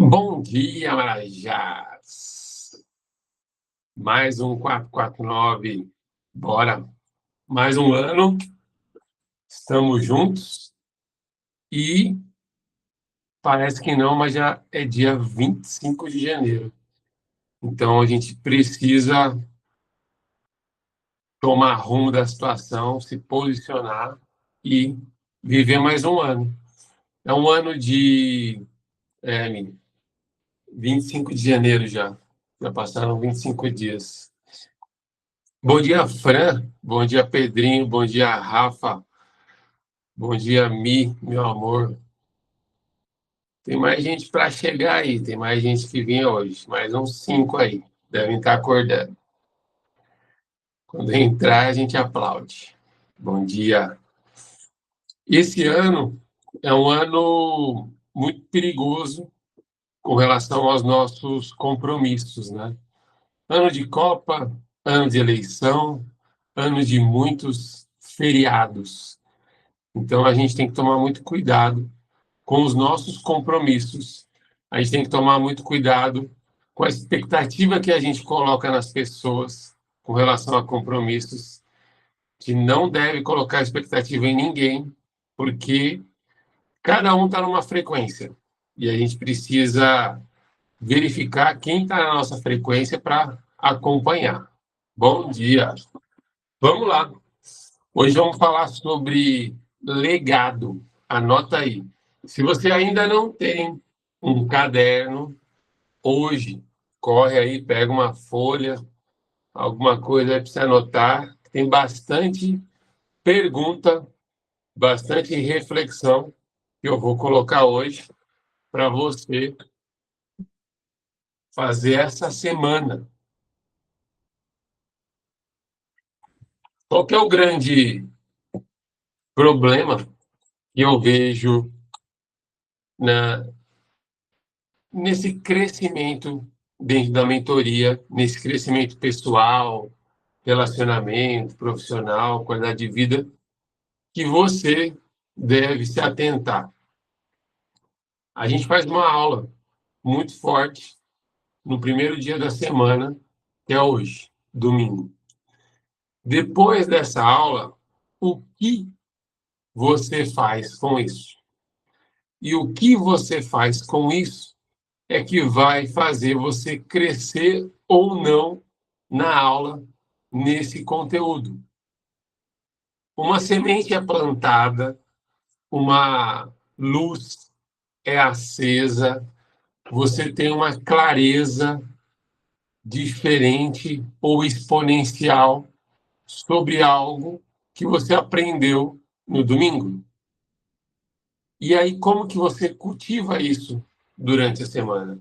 Bom dia, Marajás! Mais um 449. Bora! Mais um ano, estamos juntos e parece que não, mas já é dia 25 de janeiro. Então a gente precisa tomar rumo da situação, se posicionar e viver mais um ano. É um ano de 25 de janeiro já. Já passaram 25 dias. Bom dia, Fran. Bom dia, Pedrinho. Bom dia, Rafa. Bom dia, Mi, meu amor. Tem mais gente para chegar aí. Tem mais gente que vinha hoje. Mais uns 5 aí. Devem estar acordando. Quando entrar, a gente aplaude. Bom dia. Esse ano é um ano muito perigoso com relação aos nossos compromissos, né? Ano de Copa, ano de eleição, ano de muitos feriados. Então a gente tem que tomar muito cuidado com os nossos compromissos. A gente tem que tomar muito cuidado com a expectativa que a gente coloca nas pessoas com relação a compromissos, que não deve colocar expectativa em ninguém, porque cada um está numa frequência e a gente precisa verificar quem está na nossa frequência para acompanhar. Bom dia! Vamos lá! Hoje vamos falar sobre legado. Anota aí. Se você ainda não tem um caderno, hoje, corre aí, pega uma folha, alguma coisa aí para você anotar. Tem bastante pergunta, bastante reflexão que eu vou colocar hoje para você fazer essa semana. Qual que é o grande problema que eu vejo nesse crescimento dentro da mentoria, nesse crescimento pessoal, relacionamento, profissional, qualidade de vida, que você deve se atentar? A gente faz uma aula muito forte no primeiro dia da semana, que é hoje, domingo. Depois dessa aula, o que você faz com isso? E o que você faz com isso é que vai fazer você crescer ou não na aula, nesse conteúdo. Uma semente é plantada, uma luz é acesa, você tem uma clareza diferente ou exponencial sobre algo que você aprendeu no domingo. E aí, como que você cultiva isso durante a semana?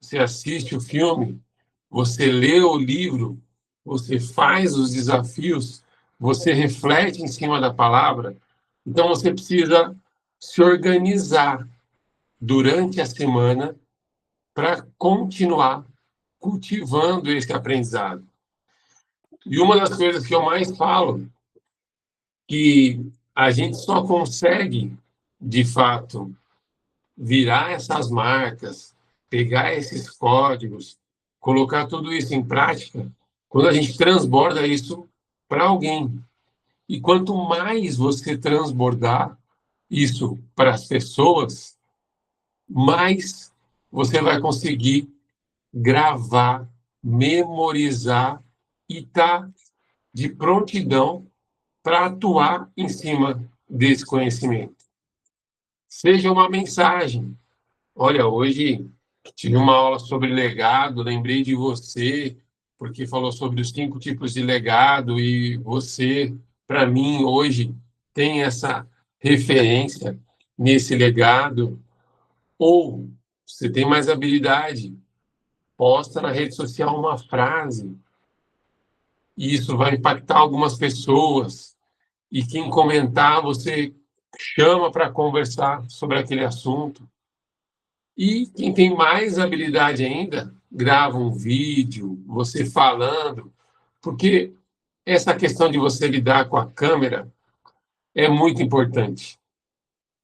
Você assiste o filme, você lê o livro, você faz os desafios, você reflete em cima da palavra. Então, você precisa se organizar durante a semana para continuar cultivando esse aprendizado. E uma das coisas que eu mais falo, que a gente só consegue, de fato, virar essas marcas, pegar esses códigos, colocar tudo isso em prática, quando a gente transborda isso para alguém. E quanto mais você transbordar isso para as pessoas, mais você vai conseguir gravar, memorizar e estar de prontidão para atuar em cima desse conhecimento. Seja uma mensagem. Olha, hoje tive uma aula sobre legado, lembrei de você, porque falou sobre os 5 tipos de legado, e você, para mim, hoje, tem essa referência nesse legado. Ou você tem mais habilidade, posta na rede social uma frase, e isso vai impactar algumas pessoas, e quem comentar, você chama para conversar sobre aquele assunto. E quem tem mais habilidade ainda, grava um vídeo, você falando, porque essa questão de você lidar com a câmera é muito importante.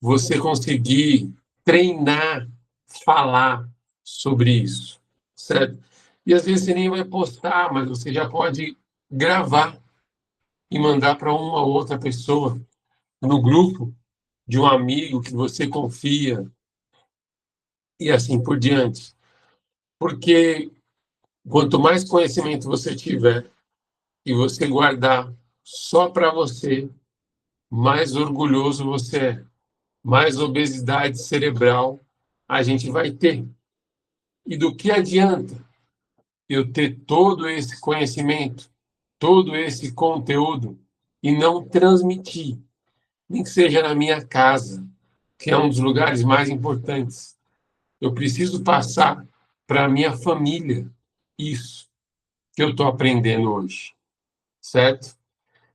Você conseguir treinar falar sobre isso, certo? E às vezes você nem vai postar, mas você já pode gravar e mandar para uma ou outra pessoa no grupo de um amigo que você confia e assim por diante. Porque quanto mais conhecimento você tiver e você guardar só para você, mais orgulhoso você é, mais obesidade cerebral a gente vai ter. E do que adianta eu ter todo esse conhecimento, todo esse conteúdo e não transmitir, nem que seja na minha casa, que é um dos lugares mais importantes. Eu preciso passar para a minha família isso que eu estou aprendendo hoje, certo?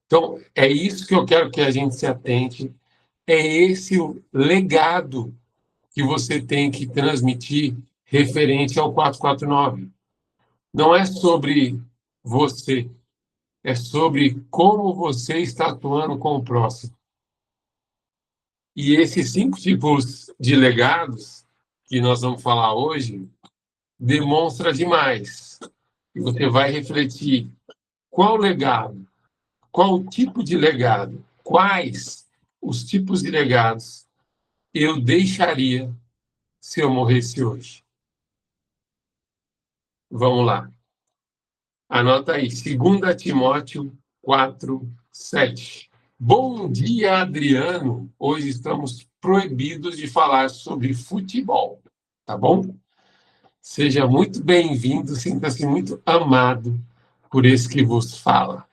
Então, é isso que eu quero que a gente se atente, é esse o legado que você tem que transmitir referente ao 449. Não é sobre você, é sobre como você está atuando com o próximo. E esses 5 tipos de legados que nós vamos falar hoje demonstra demais. E você vai refletir qual legado, qual tipo de legado, quais os tipos de legados eu deixaria se eu morresse hoje. Vamos lá. Anota aí, 2 Timóteo 4:7. Bom dia, Adriano. Hoje estamos proibidos de falar sobre futebol, tá bom? Seja muito bem-vindo, sinta-se muito amado por esse que vos fala.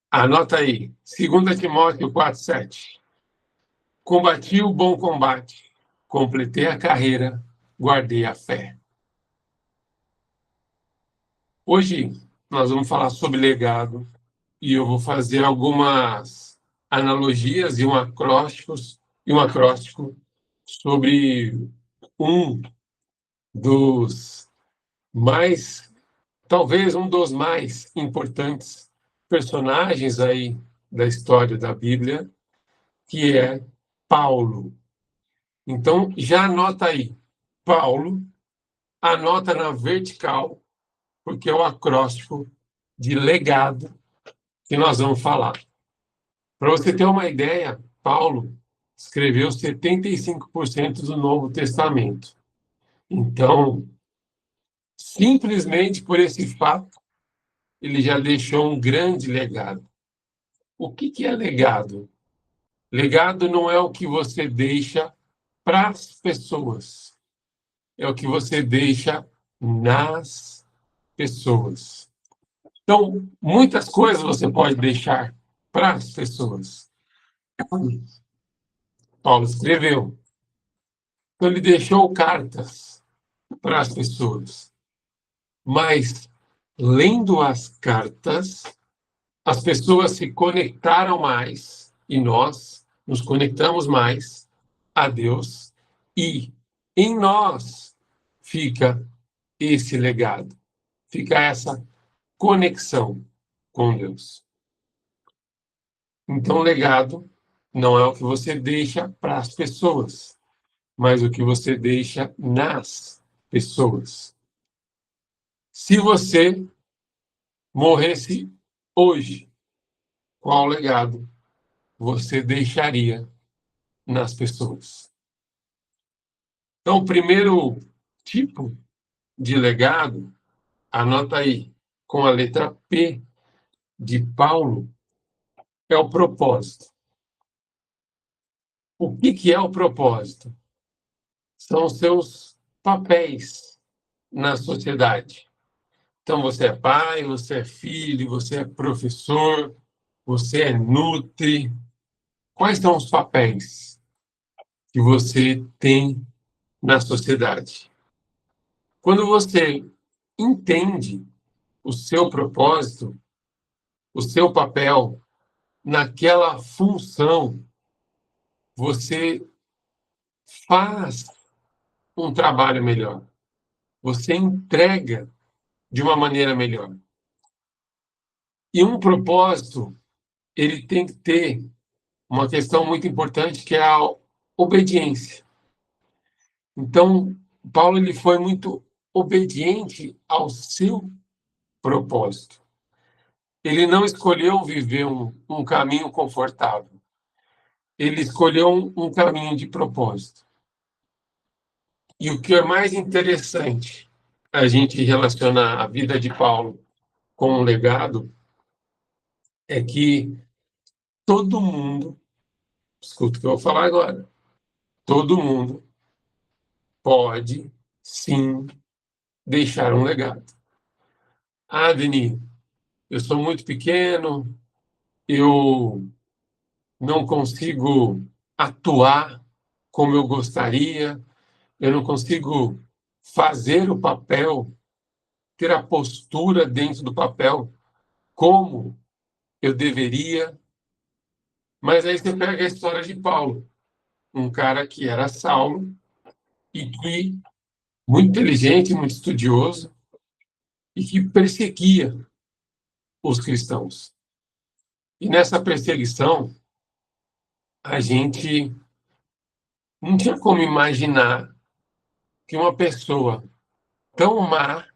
Anota aí, 2 Timóteo 4:7. Combati o bom combate, completei a carreira, guardei a fé. Hoje nós vamos falar sobre legado e eu vou fazer algumas analogias e um acróstico sobre um dos mais, talvez um dos mais importantes personagens aí da história da Bíblia, que é Paulo. Então, já anota aí, Paulo, anota na vertical, porque é o acróstico de legado que nós vamos falar. Para você ter uma ideia, Paulo escreveu 75% do Novo Testamento. Então, simplesmente por esse fato, ele já deixou um grande legado. O que é legado? Legado não é o que você deixa para as pessoas, é o que você deixa nas pessoas. Então, muitas coisas você pode deixar para as pessoas. Paulo escreveu. Então, ele deixou cartas para as pessoas. Mas, lendo as cartas, as pessoas se conectaram mais, e nós nos conectamos mais a Deus, e em nós fica esse legado, fica essa conexão com Deus. Então, legado não é o que você deixa para as pessoas, mas o que você deixa nas pessoas. Se você morresse hoje, qual legado você deixaria nas pessoas? Então, o primeiro tipo de legado, anota aí, com a letra P de Paulo, é o propósito. O que é o propósito? São os seus papéis na sociedade. Então, você é pai, você é filho, você é professor, você é nutri. Quais são os papéis que você tem na sociedade? Quando você entende o seu propósito, o seu papel naquela função, você faz um trabalho melhor. Você entrega de uma maneira melhor. E um propósito, ele tem que ter uma questão muito importante, que é a obediência. Então, Paulo ele foi muito obediente ao seu propósito. Ele não escolheu viver um caminho confortável. Ele escolheu um caminho de propósito. E o que é mais interessante, a gente relacionar a vida de Paulo com um legado, é que todo mundo, escuta o que eu vou falar agora, todo mundo pode, sim, deixar um legado. Ah, Denis, eu sou muito pequeno, eu não consigo atuar como eu gostaria, eu não consigo fazer o papel, ter a postura dentro do papel como eu deveria. Mas aí você pega a história de Paulo, um cara que era Saulo e que muito inteligente, muito estudioso e que perseguia os cristãos. E nessa perseguição, a gente não tinha como imaginar que uma pessoa tão má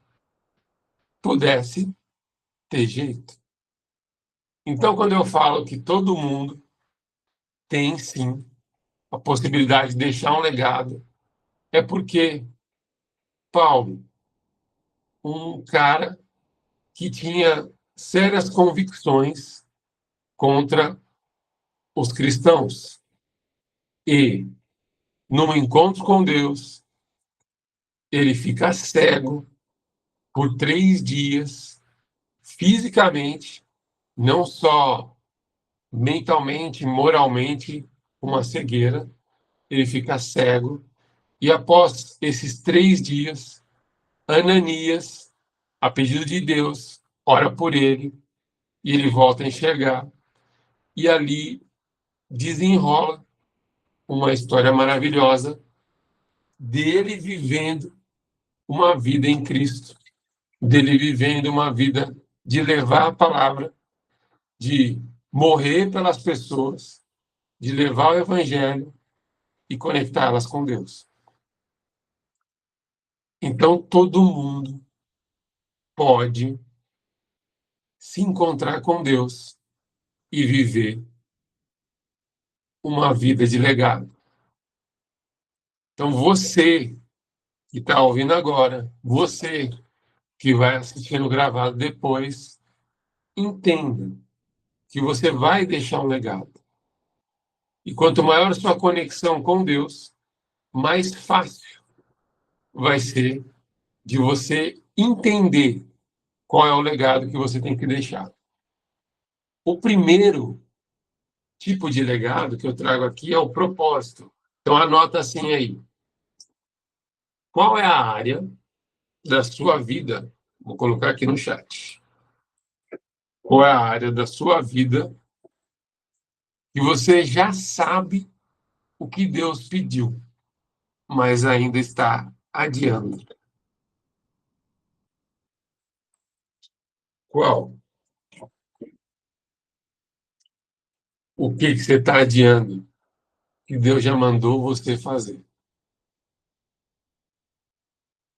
pudesse ter jeito. Então, quando eu falo que todo mundo tem, sim, a possibilidade de deixar um legado, é porque Paulo, um cara que tinha sérias convicções contra os cristãos e, num encontro com Deus, ele fica cego por 3 dias, fisicamente, não só mentalmente, moralmente, uma cegueira, ele fica cego, e após esses 3 dias, Ananias, a pedido de Deus, ora por ele, e ele volta a enxergar, e ali desenrola uma história maravilhosa dele vivendo uma vida em Cristo, dele vivendo uma vida de levar a palavra, de morrer pelas pessoas, de levar o evangelho e conectá-las com Deus. Então, todo mundo pode se encontrar com Deus e viver uma vida de legado. Então, você que está ouvindo agora, você que vai assistir no gravado depois, entenda que você vai deixar um legado. E quanto maior a sua conexão com Deus, mais fácil vai ser de você entender qual é o legado que você tem que deixar. O primeiro tipo de legado que eu trago aqui é o propósito. Então, anota assim aí. Qual é a área da sua vida? Vou colocar aqui no chat. Qual é a área da sua vida que você já sabe o que Deus pediu, mas ainda está adiando? Qual? O que você está adiando que Deus já mandou você fazer?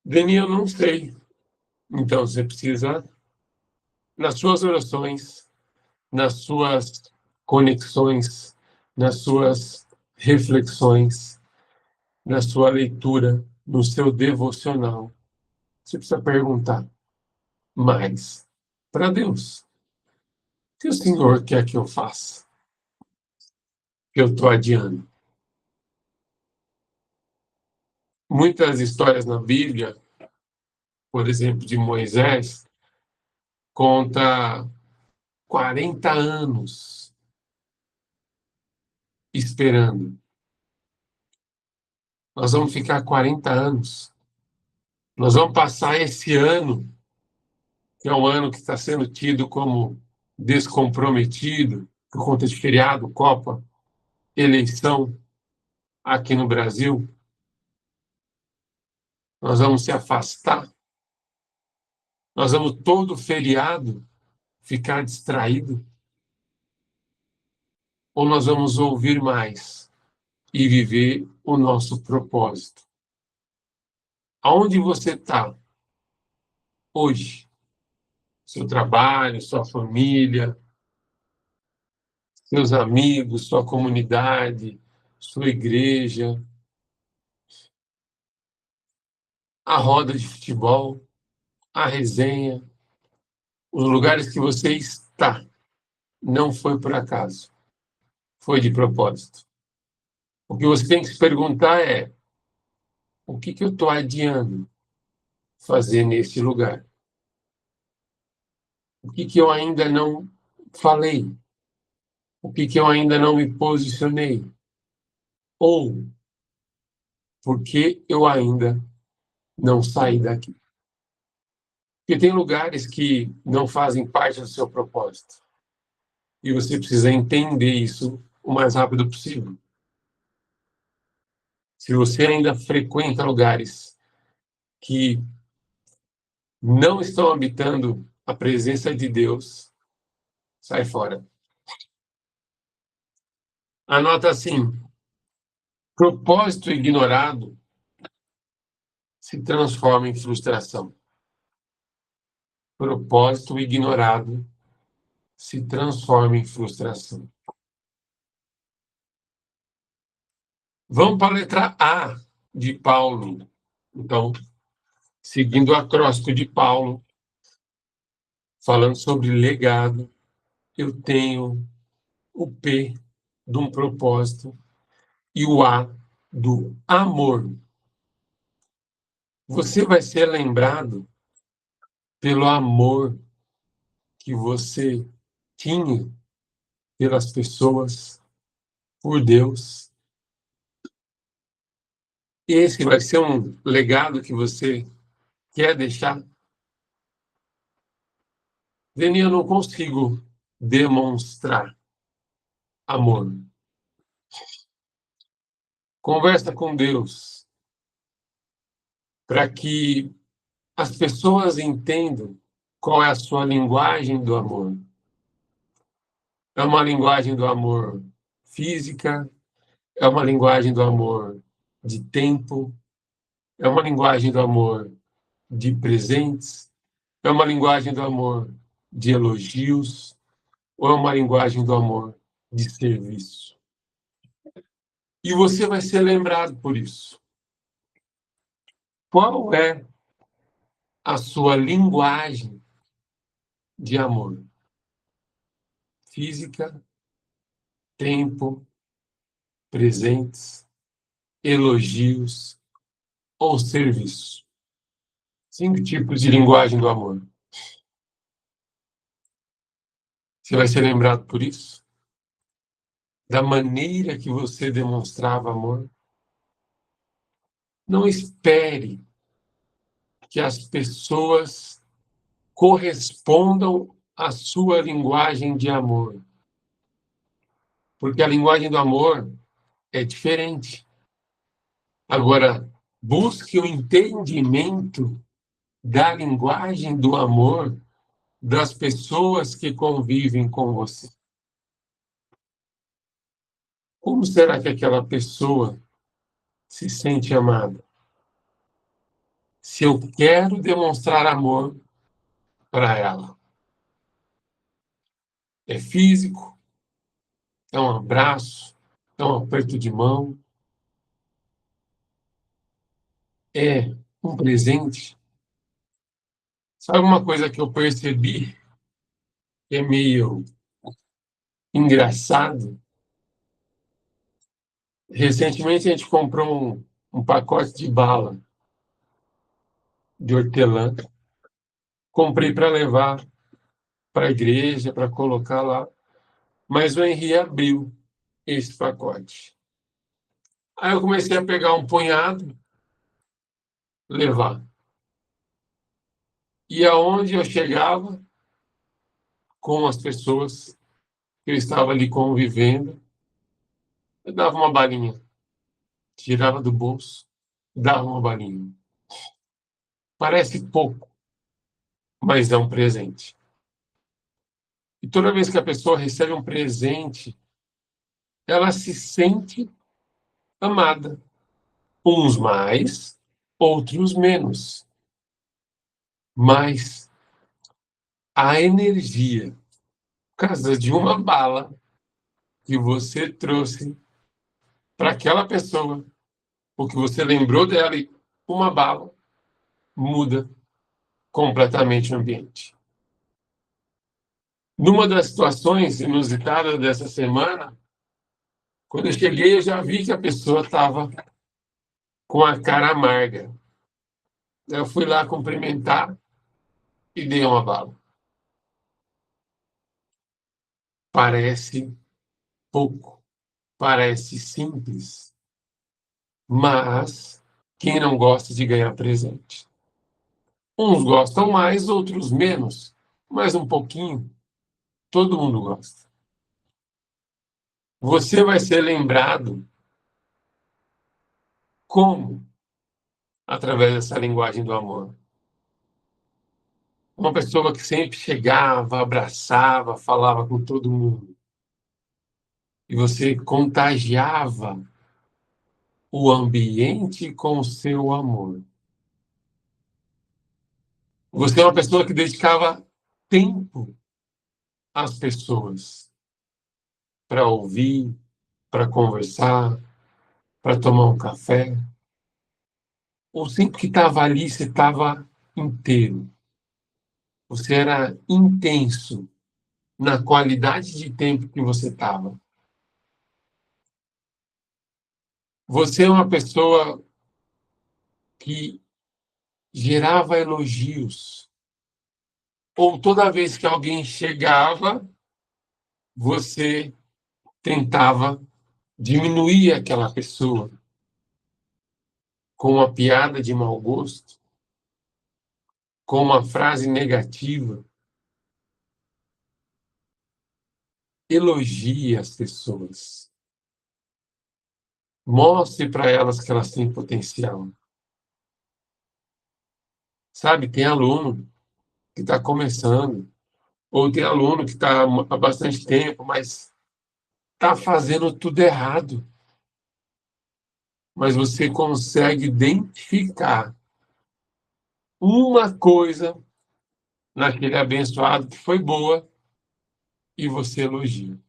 Deni, eu não sei. Então, você precisa, nas suas orações, nas suas conexões, nas suas reflexões, na sua leitura, no seu devocional, você precisa perguntar mais para Deus. O que o Senhor quer que eu faça? Que eu estou adiando. Muitas histórias na Bíblia, por exemplo, de Moisés, conta 40 anos esperando. Nós vamos ficar 40 anos. Nós vamos passar esse ano, que é um ano que está sendo tido como descomprometido, por conta de feriado, Copa, eleição aqui no Brasil. Nós vamos se afastar. Nós vamos todo feriado ficar distraído. Ou nós vamos ouvir mais e viver o nosso propósito? Aonde você está hoje? Seu trabalho, sua família, seus amigos, sua comunidade, sua igreja, a roda de futebol, a resenha, os lugares que você está. Não foi por acaso, foi de propósito. O que você tem que se perguntar é: o que eu estou adiando fazer nesse lugar? O que eu ainda não falei? O que eu ainda não me posicionei? Ou por que eu ainda não saí daqui? Porque tem lugares que não fazem parte do seu propósito. E você precisa entender isso o mais rápido possível. Se você ainda frequenta lugares que não estão habitando a presença de Deus, sai fora. Anota assim: propósito ignorado se transforma em frustração. Propósito ignorado se transforma em frustração. Vamos para a letra A de Paulo. Então, seguindo o acróstico de Paulo, falando sobre legado, eu tenho o P de um propósito e o A do amor. Você vai ser lembrado pelo amor que você tinha pelas pessoas, por Deus. Esse vai ser um legado que você quer deixar. Deni, eu não consigo demonstrar amor. Conversa com Deus para que as pessoas entendam qual é a sua linguagem do amor. É uma linguagem do amor física, é uma linguagem do amor de tempo, é uma linguagem do amor de presentes, é uma linguagem do amor de elogios, ou é uma linguagem do amor de serviço. E você vai ser lembrado por isso. Qual é a sua linguagem de amor? Física, tempo, presentes, elogios ou serviço? 5 tipos de linguagem do amor. Você vai ser lembrado por isso? Da maneira que você demonstrava amor? Não espere que as pessoas correspondam à sua linguagem de amor. Porque a linguagem do amor é diferente. Agora, busque o entendimento da linguagem do amor das pessoas que convivem com você. Como será que aquela pessoa se sente amada? Se eu quero demonstrar amor para ela. É físico, é um abraço, é um aperto de mão, é um presente. Sabe uma coisa que eu percebi que é meio engraçado? Recentemente a gente comprou um pacote de bala de hortelã. Comprei para levar para a igreja, para colocar lá. Mas o Henri abriu esse pacote. Aí eu comecei a pegar um punhado, levar. E aonde eu chegava com as pessoas que eu estava ali convivendo, eu dava uma balinha. Tirava do bolso, dava uma balinha. Parece pouco, mas é um presente. E toda vez que a pessoa recebe um presente, ela se sente amada. Uns mais, outros menos. Mas a energia, por causa de uma bala que você trouxe para aquela pessoa, ou que você lembrou dela e uma bala muda completamente o ambiente. Numa das situações inusitadas dessa semana, quando eu cheguei, eu já vi que a pessoa estava com a cara amarga. Eu fui lá cumprimentar e dei uma bala. Parece pouco, parece simples, mas quem não gosta de ganhar presente? Uns gostam mais, outros menos, mas um pouquinho, todo mundo gosta. Você vai ser lembrado como? Através dessa linguagem do amor. Uma pessoa que sempre chegava, abraçava, falava com todo mundo. E você contagiava o ambiente com o seu amor. Você é uma pessoa que dedicava tempo às pessoas para ouvir, para conversar, para tomar um café. O tempo que estava ali, você estava inteiro. Você era intenso na qualidade de tempo que você estava. Você é uma pessoa que gerava elogios. Ou toda vez que alguém chegava, você tentava diminuir aquela pessoa com uma piada de mau gosto, com uma frase negativa. Elogie as pessoas. Mostre para elas que elas têm potencial. Sabe, tem aluno que está começando, ou tem aluno que está há bastante tempo, mas está fazendo tudo errado. Mas você consegue identificar uma coisa naquele abençoado que foi boa e você elogia.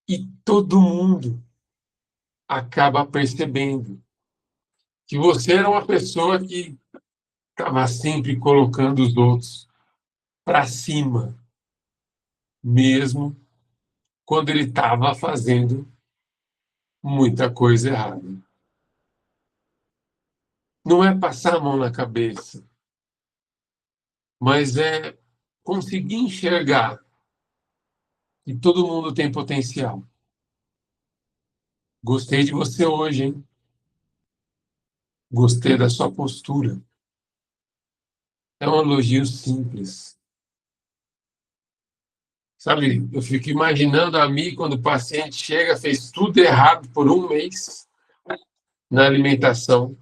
E todo mundo acaba percebendo que você era uma pessoa que estava sempre colocando os outros para cima, mesmo quando ele estava fazendo muita coisa errada. Não é passar a mão na cabeça, mas é conseguir enxergar que todo mundo tem potencial. Gostei de você hoje, hein? Gostei da sua postura. É um elogio simples. Sabe, eu fico imaginando a mim quando o paciente chega, fez tudo errado por um mês na alimentação,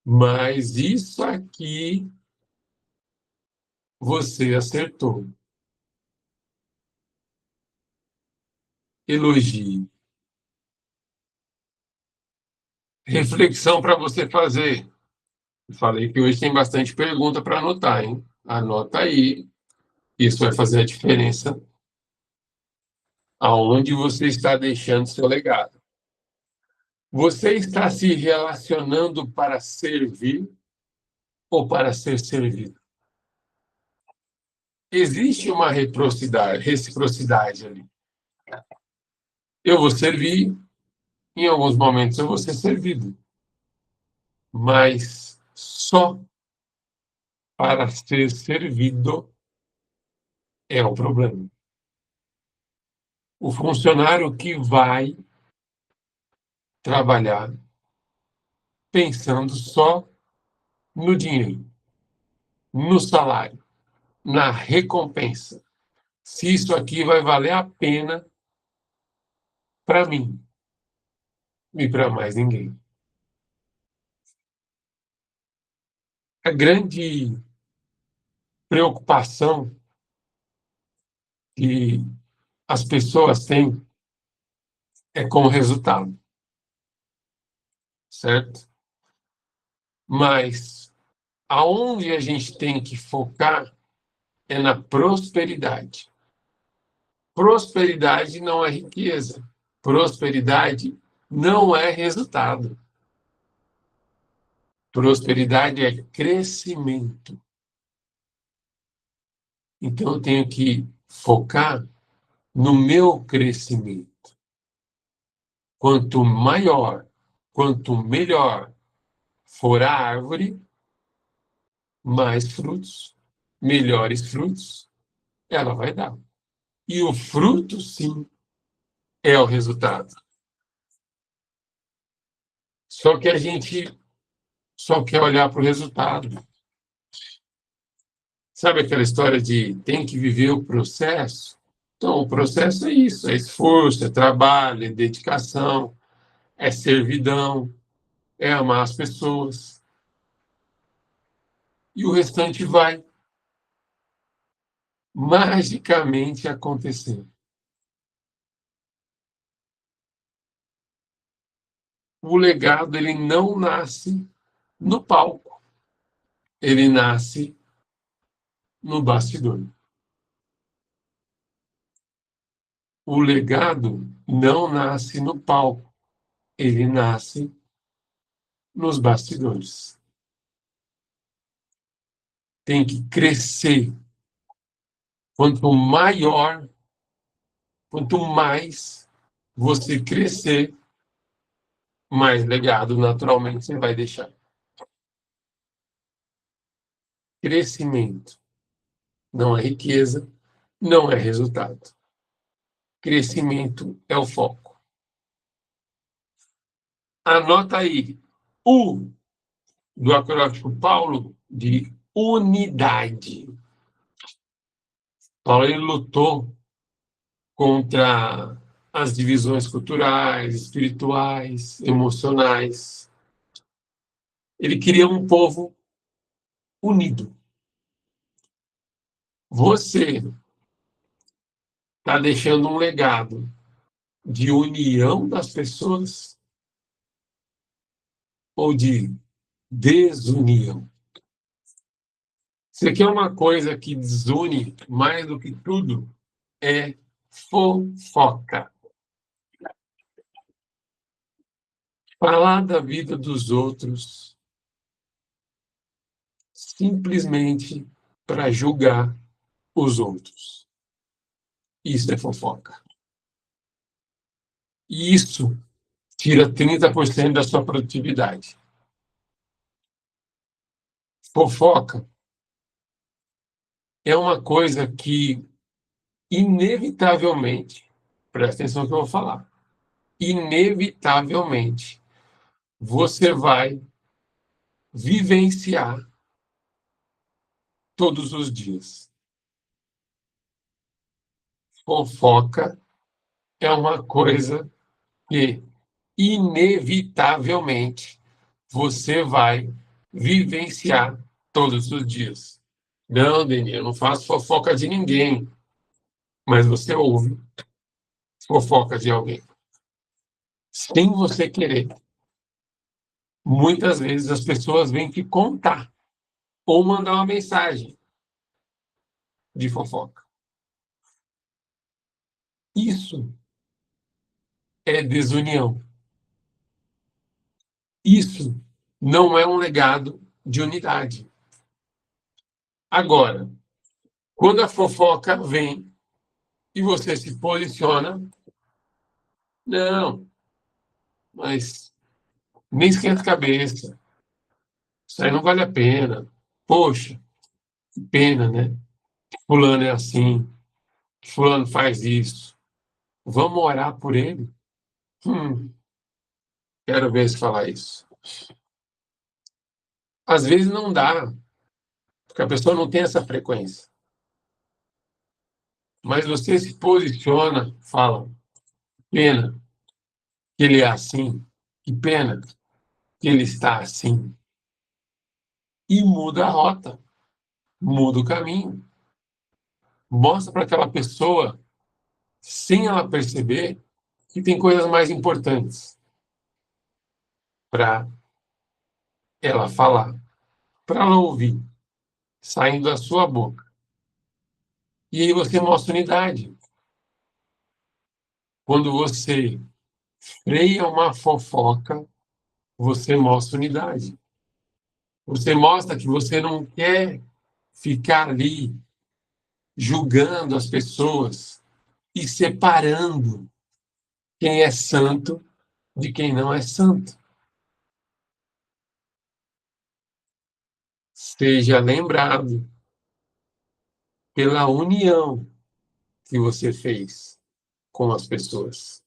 mas isso aqui você acertou. Elogie. Reflexão para você fazer. Eu falei que hoje tem bastante pergunta para anotar, hein? Anota aí. Isso vai fazer a diferença aonde você está deixando seu legado. Você está se relacionando para servir ou para ser servido? Existe uma reciprocidade ali. Eu vou servir, em alguns momentos eu vou ser servido, mas só para ser servido é o problema. O funcionário que vai trabalhar pensando só no dinheiro, no salário, na recompensa. Se isso aqui vai valer a pena para mim e para mais ninguém. A grande preocupação que as pessoas têm é como resultado, certo? Mas aonde a gente tem que focar é na prosperidade. Prosperidade não é riqueza. Prosperidade não é resultado. Prosperidade é crescimento. Então eu tenho que focar no meu crescimento. Quanto maior, quanto melhor for a árvore, mais frutos, melhores frutos ela vai dar. E o fruto, sim, é o resultado. Só que a gente só quer olhar para o resultado. Sabe aquela história de tem que viver o processo? Então, o processo é isso: é esforço, é trabalho, é dedicação, é servidão, é amar as pessoas. E o restante vai magicamente acontecer. O legado, ele não nasce no palco, ele nasce no bastidor. O legado não nasce no palco, ele nasce nos bastidores. Tem que crescer. Quanto maior, quanto mais você crescer, mais legado naturalmente você vai deixar. Crescimento não é riqueza, não é resultado. Crescimento é o foco. Anota aí. U do acróstico Paulo de unidade. Paulo, ele lutou contra as divisões culturais, espirituais, emocionais. Ele queria um povo unido. Você está deixando um legado de união das pessoas ou de desunião? Você quer uma coisa que desune mais do que tudo? É fofoca. Falar da vida dos outros simplesmente para julgar os outros. Isso é fofoca. E isso tira 30% da sua produtividade. Fofoca é uma coisa que, inevitavelmente, presta atenção no que eu vou falar, inevitavelmente, você vai vivenciar todos os dias. Fofoca é uma coisa que, inevitavelmente, você vai vivenciar todos os dias. Não, Denis, eu não faço fofoca de ninguém, mas você ouve fofoca de alguém. Sem você querer. Muitas vezes as pessoas vêm te contar ou mandar uma mensagem de fofoca. Isso é desunião. Isso não é um legado de unidade. Agora, quando a fofoca vem e você se posiciona, não, mas nem esquenta a cabeça, isso aí não vale a pena. Poxa, que pena, né? Fulano é assim, fulano faz isso. Vamos orar por ele? Quero ver se falar isso. Às vezes não dá, porque a pessoa não tem essa frequência. Mas você se posiciona, fala, pena que ele é assim, que pena que ele está assim. E muda a rota, muda o caminho. Mostra para aquela pessoa, sem ela perceber, que tem coisas mais importantes para ela falar, para ela ouvir, saindo da sua boca. E aí você mostra unidade. Quando você freia uma fofoca, você mostra unidade. Você mostra que você não quer ficar ali julgando as pessoas e separando quem é santo de quem não é santo. Seja lembrado pela união que você fez com as pessoas.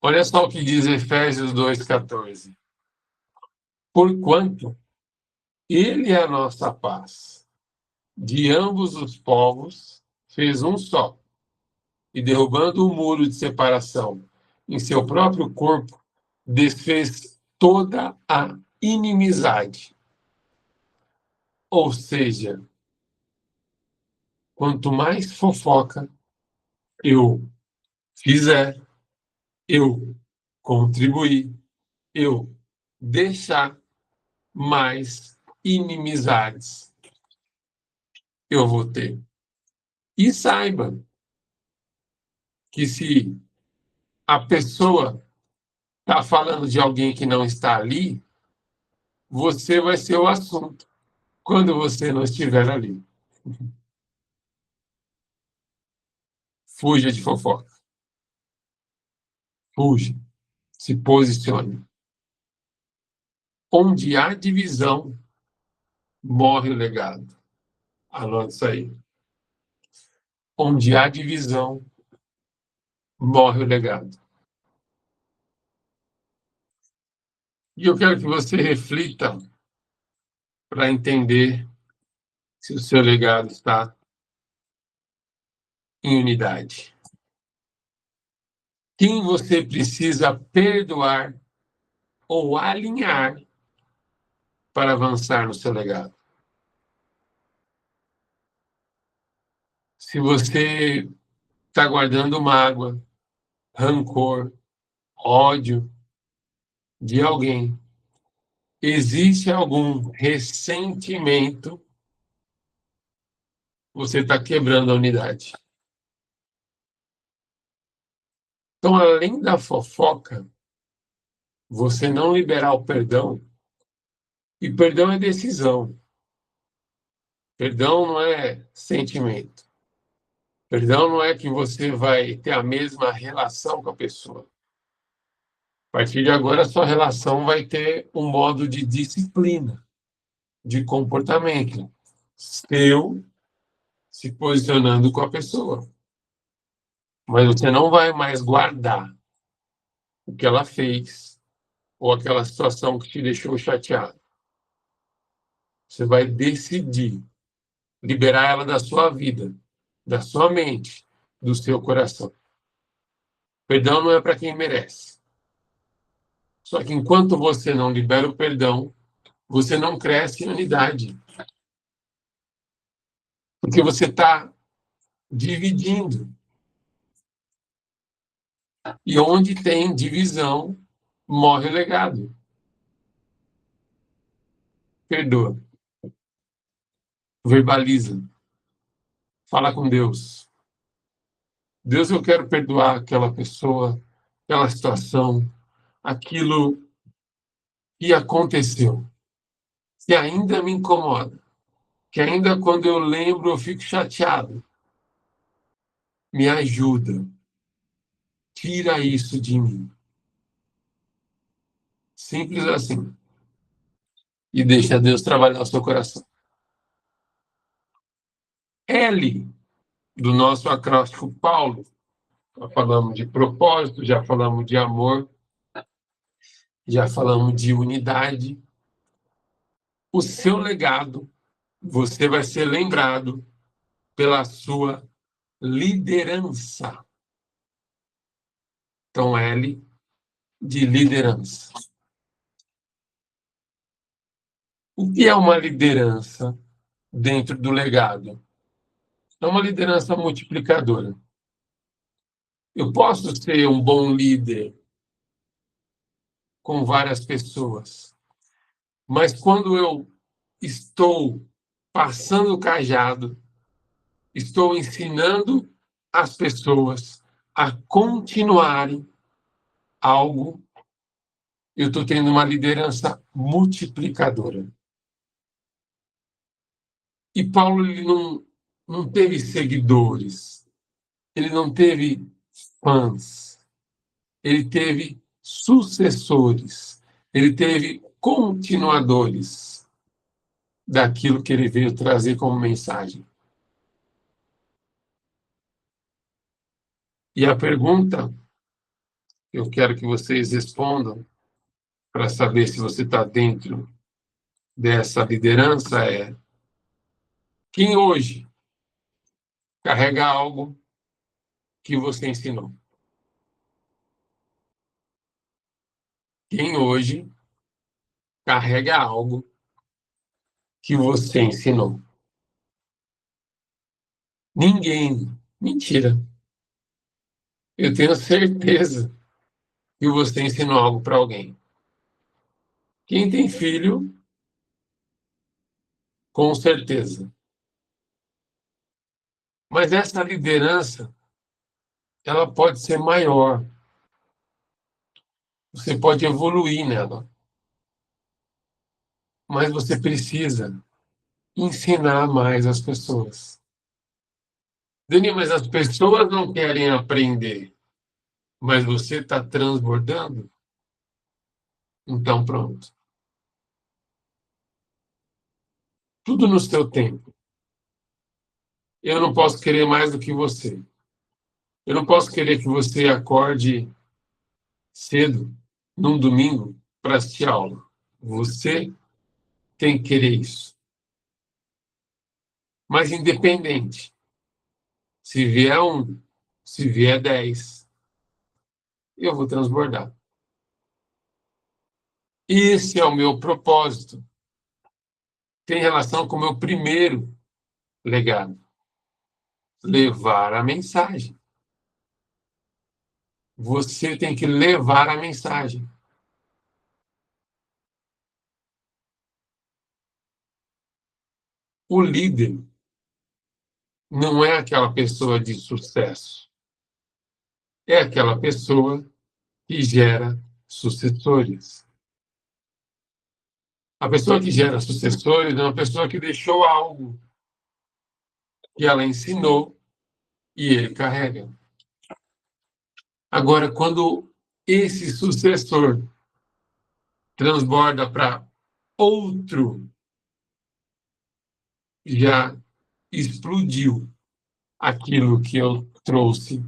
Olha só o que diz Efésios 2,14. Porquanto ele é a nossa paz, de ambos os povos fez um só, e derrubando o muro de separação em seu próprio corpo, desfez toda a inimizade. Ou seja, quanto mais fofoca eu fizer, eu contribuir, eu deixar, mais inimizades eu vou ter. E saiba que se a pessoa está falando de alguém que não está ali, você vai ser o assunto quando você não estiver ali. Fuja de fofoca. Fuja. Se posicione. Onde há divisão, morre o legado. Anote isso aí. Onde há divisão, morre o legado. E eu quero que você reflita para entender se o seu legado está em unidade. Quem você precisa perdoar ou alinhar para avançar no seu legado? Se você está guardando mágoa, rancor, ódio de alguém, existe algum ressentimento, você está quebrando a unidade. Então, além da fofoca, você não liberar o perdão, e perdão é decisão. Perdão não é sentimento. Perdão não é que você vai ter a mesma relação com a pessoa. A partir de agora, a sua relação vai ter um modo de disciplina, de comportamento seu se posicionando com a pessoa. Mas você não vai mais guardar o que ela fez ou aquela situação que te deixou chateado. Você vai decidir liberar ela da sua vida, da sua mente, do seu coração. Perdão não é para quem merece. Só que enquanto você não libera o perdão, você não cresce em unidade. Porque você está dividindo. E onde tem divisão, morre o legado. Perdoa. Verbaliza. Fala com Deus. Deus, eu quero perdoar aquela pessoa, aquela situação, aquilo que aconteceu, que ainda me incomoda, que ainda quando eu lembro eu fico chateado. Me ajuda. Tira isso de mim. Simples assim. E deixa Deus trabalhar o seu coração. L do nosso acróstico Paulo. Já falamos de propósito, já falamos de amor, já falamos de unidade. O seu legado, você vai ser lembrado pela sua liderança. Então, L de liderança. O que é uma liderança dentro do legado? é uma liderança multiplicadora. Eu posso ser um bom líder com várias pessoas, mas quando eu estou passando o cajado, estou ensinando as pessoas a continuarem algo, eu estou tendo uma liderança multiplicadora. E Paulo ele não teve seguidores, ele não teve fãs, ele teve sucessores, ele teve continuadores daquilo que ele veio trazer como mensagem. E a pergunta que eu quero que vocês respondam para saber se você está dentro dessa liderança é: quem hoje carrega algo que você ensinou? Quem hoje carrega algo que você ensinou? Ninguém. Mentira. Eu tenho certeza que você ensinou algo para alguém. Quem tem filho, com certeza. Mas essa liderança, ela pode ser maior. Você pode evoluir nela. Mas você precisa ensinar mais as pessoas. Dani, mas as pessoas não querem aprender, mas você está transbordando? Então, pronto. Tudo no seu tempo. Eu não posso querer mais do que você. Eu não posso querer que você acorde cedo, num domingo, para assistir aula. Você tem que querer isso. Mas independente, se vier um, se vier 10, eu vou transbordar. Esse é o meu propósito. Tem relação com o meu primeiro legado. Levar a mensagem. Você tem que levar a mensagem. O líder não é aquela pessoa de sucesso. É aquela pessoa que gera sucessores. A pessoa que gera sucessores é uma pessoa que deixou algo que ela ensinou e ele carrega. Agora, quando esse sucessor transborda para outro, já explodiu aquilo que eu trouxe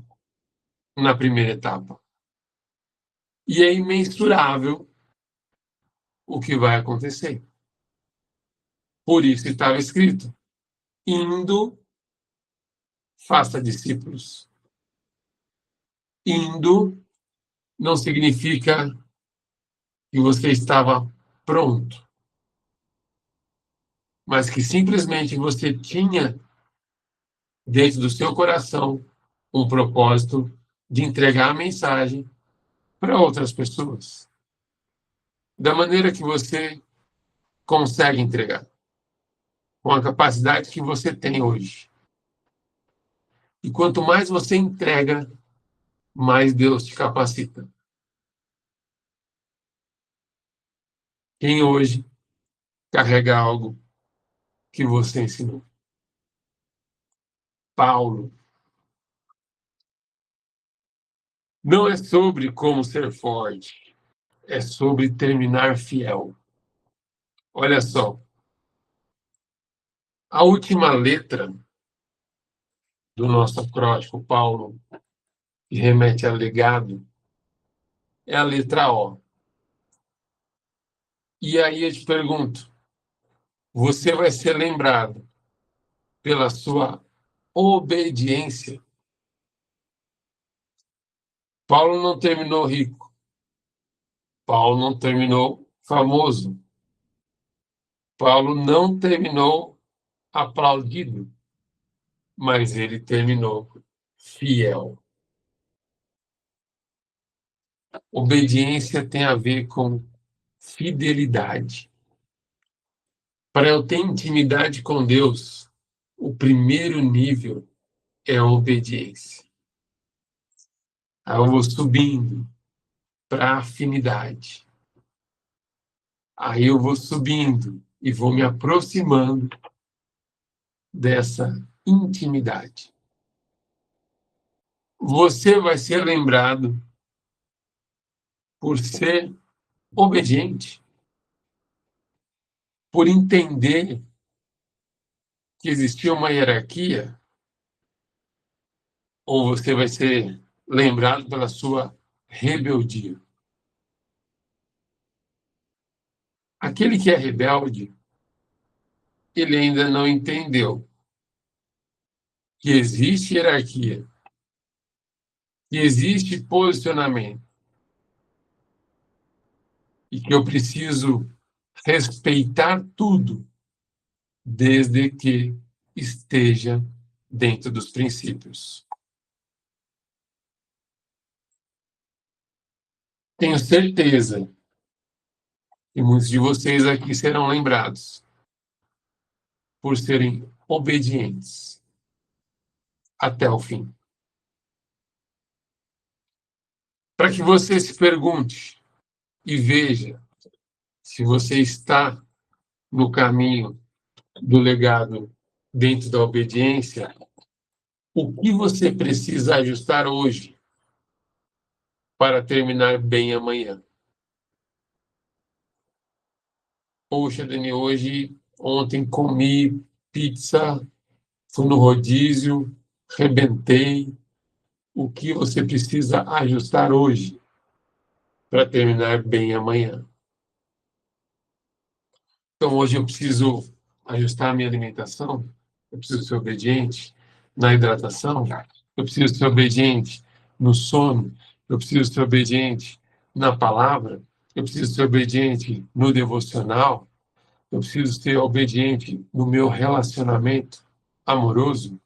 na primeira etapa. E é imensurável o que vai acontecer. Por isso estava escrito: indo, faça discípulos. Indo não significa que você estava pronto, mas que simplesmente você tinha dentro do seu coração um propósito de entregar a mensagem para outras pessoas, da maneira que você consegue entregar, com a capacidade que você tem hoje. E quanto mais você entrega, mais Deus te capacita. Quem hoje carrega algo que você ensinou? Paulo. Não é sobre como ser forte, é sobre terminar fiel. Olha só, a última letra do nosso acróstico, Paulo, que remete a legado, é a letra O. E aí eu te pergunto, você vai ser lembrado pela sua obediência? Paulo não terminou rico. Paulo não terminou famoso. Paulo não terminou aplaudido. mas ele terminou fiel. Obediência tem a ver com fidelidade. Para eu ter intimidade com Deus, o primeiro nível é a obediência. Aí eu vou subindo para a afinidade. Aí eu vou subindo e vou me aproximando dessa intimidade. Você vai ser lembrado por ser obediente, por entender que existia uma hierarquia, ou você vai ser lembrado pela sua rebeldia. Aquele que é rebelde, ele ainda não entendeu que existe hierarquia, que existe posicionamento, e que eu preciso respeitar tudo, desde que esteja dentro dos princípios. Tenho certeza que muitos de vocês aqui serão lembrados por serem obedientes até o fim. Para que você se pergunte e veja se você está no caminho do legado dentro da obediência, o que você precisa ajustar hoje para terminar bem amanhã? Poxa, Dani, ontem comi pizza, fui no rodízio, rebentei. O que você precisa ajustar hoje para terminar bem amanhã? Então, hoje eu preciso ajustar a minha alimentação, eu preciso ser obediente na hidratação, eu preciso ser obediente no sono, eu preciso ser obediente na palavra, eu preciso ser obediente no devocional, eu preciso ser obediente no meu relacionamento amoroso,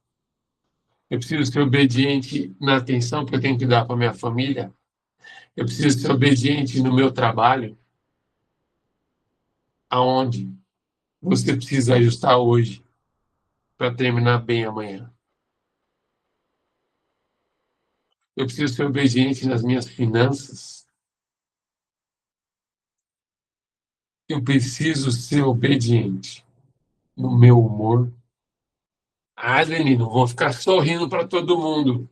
eu preciso ser obediente na atenção que eu tenho que dar para minha família, eu preciso ser obediente no meu trabalho, aonde você precisa ajustar hoje para terminar bem amanhã. Eu preciso ser obediente nas minhas finanças. Eu preciso ser obediente no meu humor. Ah, Leni, não vou ficar sorrindo para todo mundo.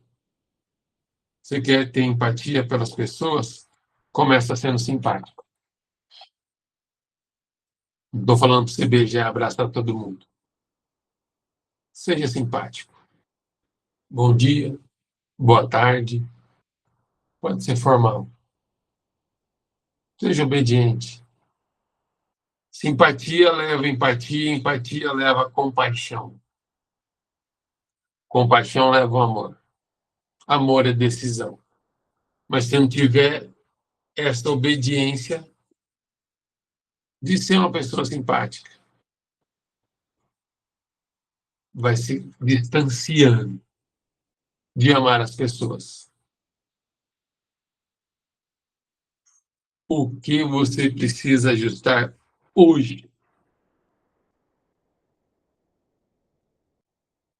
Você quer ter empatia pelas pessoas? Começa sendo simpático. Não estou falando para você beijar e abraçar todo mundo. Seja simpático. Bom dia, boa tarde. Pode ser formal. Seja obediente. Simpatia leva empatia, empatia leva compaixão. Compaixão leva amor. Amor é decisão. Mas se não tiver essa obediência de ser uma pessoa simpática, vai se distanciando de amar as pessoas. O que você precisa ajustar hoje?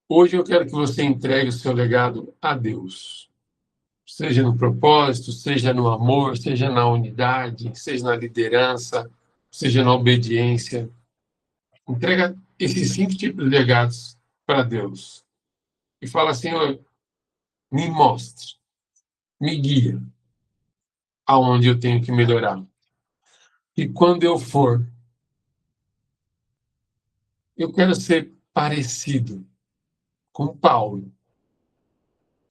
Hoje eu quero que você entregue o seu legado a Deus. Seja no propósito, seja no amor, seja na unidade, seja na liderança, seja na obediência. Entrega esses 5 tipos de legados para Deus. E fala, Senhor, me mostre, me guia aonde eu tenho que melhorar. E quando eu for, eu quero ser parecido com Paulo,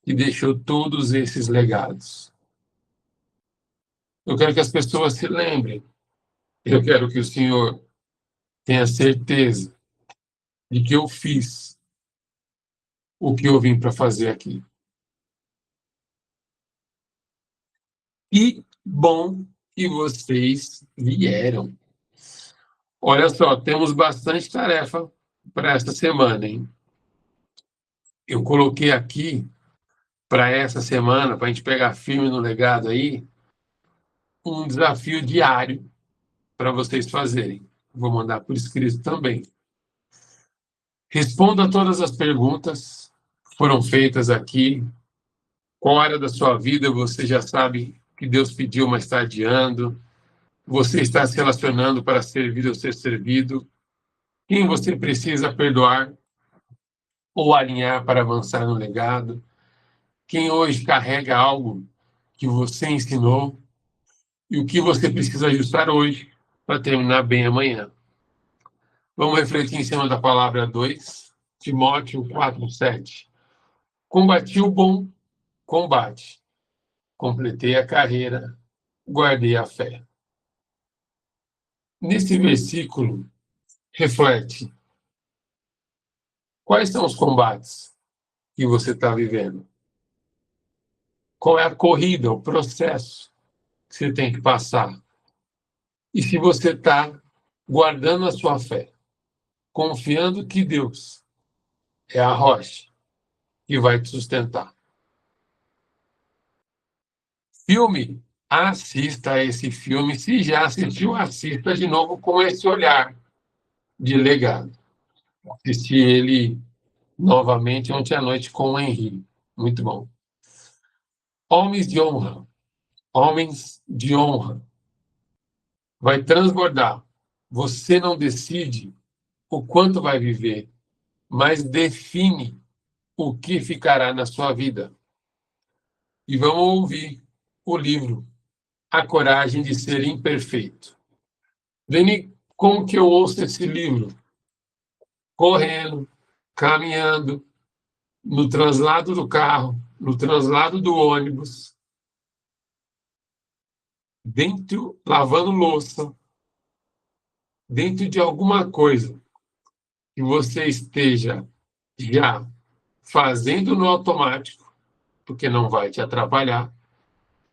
que deixou todos esses legados. Eu quero que as pessoas se lembrem. Eu quero que o Senhor tenha certeza de que eu fiz o que eu vim para fazer aqui. E bom que vocês vieram. Olha só, temos bastante tarefa para esta semana, hein? eu coloquei aqui para essa semana, para a gente pegar firme no legado aí, um desafio diário para vocês fazerem. Vou mandar por escrito também. Responda todas as perguntas que foram feitas aqui. Qual área da sua vida você já sabe que Deus pediu, mas está adiando? Você está se relacionando para servir ou ser servido? Quem você precisa perdoar ou alinhar para avançar no legado? Quem hoje carrega algo que você ensinou? E o que você precisa ajustar hoje para terminar bem amanhã? Vamos refletir em cima da palavra 2, Timóteo 4:7. Combati o bom combate, completei a carreira, guardei a fé. Nesse versículo, reflete: quais são os combates que você está vivendo? Qual é a corrida, o processo que você tem que passar? E se você está guardando a sua fé, confiando que Deus é a rocha que vai te sustentar. Filme, assista a esse filme. Se já assistiu, assista de novo com esse olhar de legado. Assisti ele novamente ontem à noite com o Henry. Muito bom. Homens de honra. Homens de honra. Vai transbordar. Você não decide o quanto vai viver, mas define o que ficará na sua vida. E vamos ouvir o livro A Coragem de Ser Imperfeito. Veni, como que eu ouço esse livro? Correndo, caminhando, no translado do carro, no translado do ônibus, dentro, lavando louça, dentro de alguma coisa que você esteja já fazendo no automático, porque não vai te atrapalhar,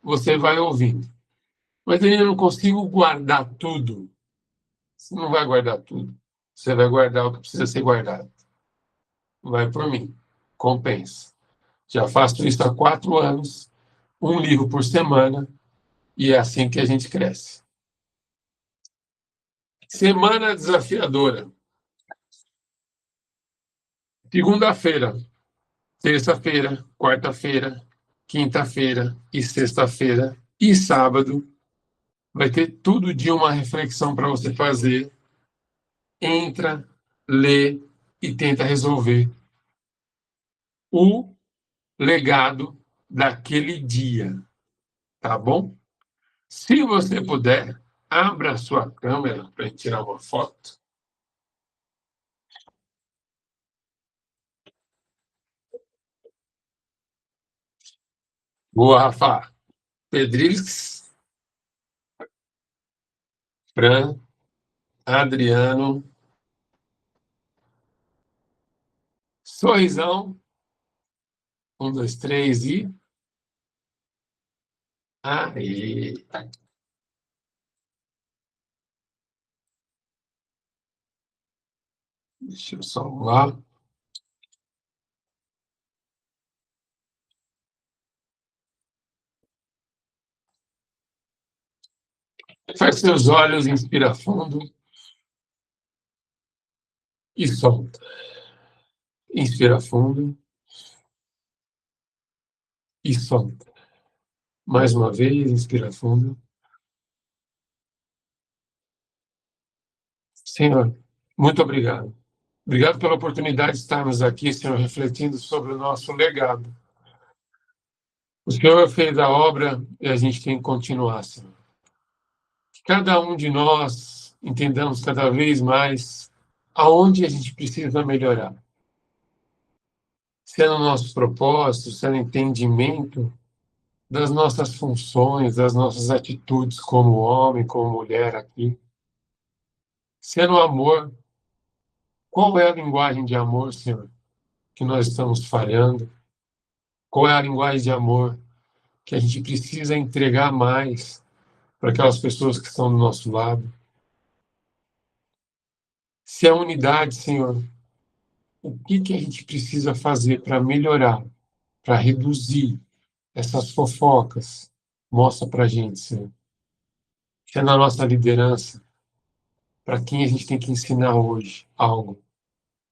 você vai ouvindo. Mas eu ainda não consigo guardar tudo. Você não vai guardar tudo. Você vai guardar o que precisa ser guardado. Vai por mim. Compensa. Já faço isso há 4 anos, um livro por semana, e é assim que a gente cresce. Semana desafiadora. Segunda-feira, terça-feira, quarta-feira, quinta-feira e sexta-feira e sábado. Vai ter tudo de uma reflexão para você fazer. Entra, lê e tenta resolver o legado daquele dia, tá bom? Se você puder, abra a sua câmera para tirar uma foto. Boa, Rafa. Pedrix, Fran, Adriano, sorrisão, 1, 2, 3 e... Aê! Deixa eu salvar. Feche seus olhos, inspira fundo e solta. Inspira fundo e solta. Mais uma vez, inspira fundo. Senhor, muito obrigado. Obrigado pela oportunidade de estarmos aqui, Senhor, refletindo sobre o nosso legado. O Senhor fez a obra e a gente tem que continuar, Senhor. Que cada um de nós entendamos cada vez mais aonde a gente precisa melhorar. Se é no nosso propósito, se é no entendimento das nossas funções, das nossas atitudes como homem, como mulher aqui. Se é no amor, qual é a linguagem de amor, Senhor, que nós estamos falhando? Qual é a linguagem de amor que a gente precisa entregar mais para aquelas pessoas que estão do nosso lado? Se é unidade, Senhor, o que a gente precisa fazer para melhorar, para reduzir essas fofocas. Mostra para a gente, Senhor. Se é na nossa liderança, para quem a gente tem que ensinar hoje algo,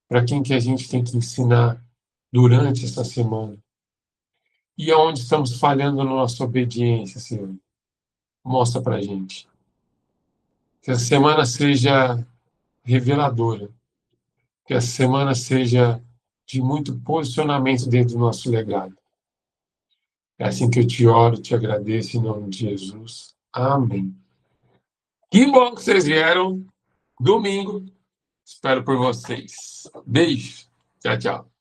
para quem que a gente tem que ensinar durante essa semana. E aonde estamos falhando na nossa obediência, Senhor. Mostra para a gente. Que a semana seja reveladora. Que a semana seja de muito posicionamento dentro do nosso legado. É assim que eu te oro, te agradeço em nome de Jesus. Amém. Que bom que vocês vieram. Domingo. Espero por vocês. Beijo. Tchau, tchau.